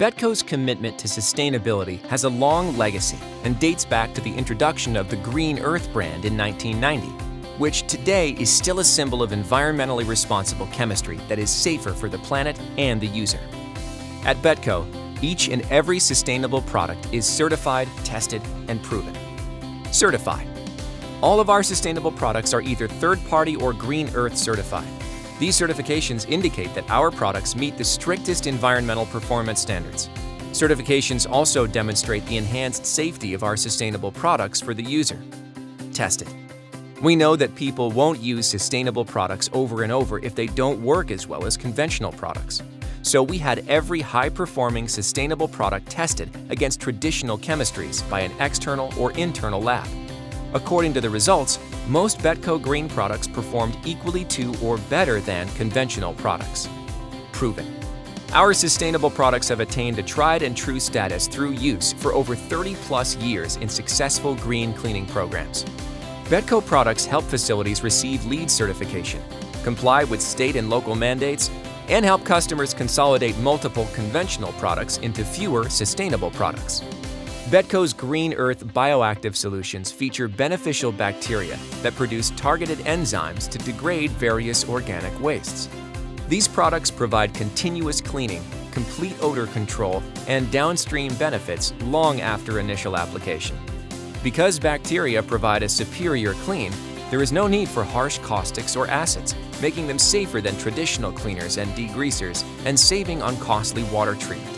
Betco's commitment to sustainability has a long legacy and dates back to the introduction of the Green Earth brand in 1990, which today is still a symbol of environmentally responsible chemistry that is safer for the planet and the user. At Betco, each and every sustainable product is certified, tested, and proven. Certified. All of our sustainable products are either third-party or Green Earth certified. These certifications indicate that our products meet the strictest environmental performance standards. Certifications also demonstrate the enhanced safety of our sustainable products for the user. Tested. We know that people won't use sustainable products over and over if they don't work as well as conventional products. So we had every high-performing sustainable product tested against traditional chemistries by an external or internal lab. According to the results, most Betco green products performed equally to or better than conventional products. Proven. Our sustainable products have attained a tried-and-true status through use for over 30-plus years in successful green cleaning programs. Betco products help facilities receive LEED certification, comply with state and local mandates, and help customers consolidate multiple conventional products into fewer sustainable products. Betco's Green Earth bioactive solutions feature beneficial bacteria that produce targeted enzymes to degrade various organic wastes. These products provide continuous cleaning, complete odor control, and downstream benefits long after initial application. Because bacteria provide a superior clean, there is no need for harsh caustics or acids, making them safer than traditional cleaners and degreasers and saving on costly water treatment.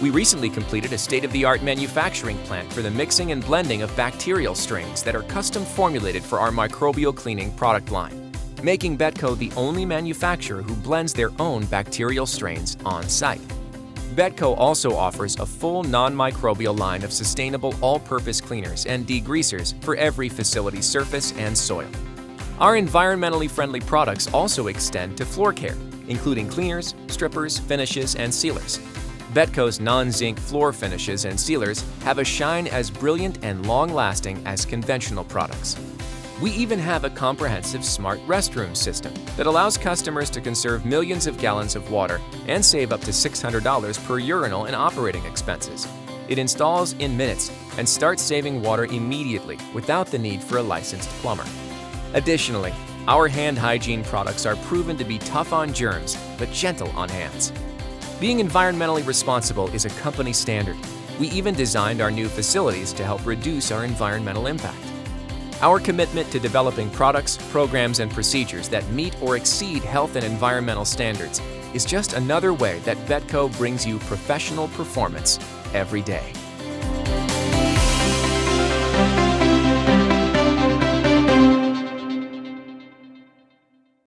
We recently completed a state-of-the-art manufacturing plant for the mixing and blending of bacterial strains that are custom formulated for our microbial cleaning product line, making Betco the only manufacturer who blends their own bacterial strains on-site. Betco also offers a full non-microbial line of sustainable all-purpose cleaners and degreasers for every facility surface and soil. Our environmentally friendly products also extend to floor care, including cleaners, strippers, finishes, and sealers. Betco's non-zinc floor finishes and sealers have a shine as brilliant and long-lasting as conventional products. We even have a comprehensive smart restroom system that allows customers to conserve millions of gallons of water and save up to $600 per urinal in operating expenses. It installs in minutes and starts saving water immediately without the need for a licensed plumber. Additionally, our hand hygiene products are proven to be tough on germs but gentle on hands. Being environmentally responsible is a company standard. We even designed our new facilities to help reduce our environmental impact. Our commitment to developing products, programs, and procedures that meet or exceed health and environmental standards is just another way that Betco brings you professional performance every day.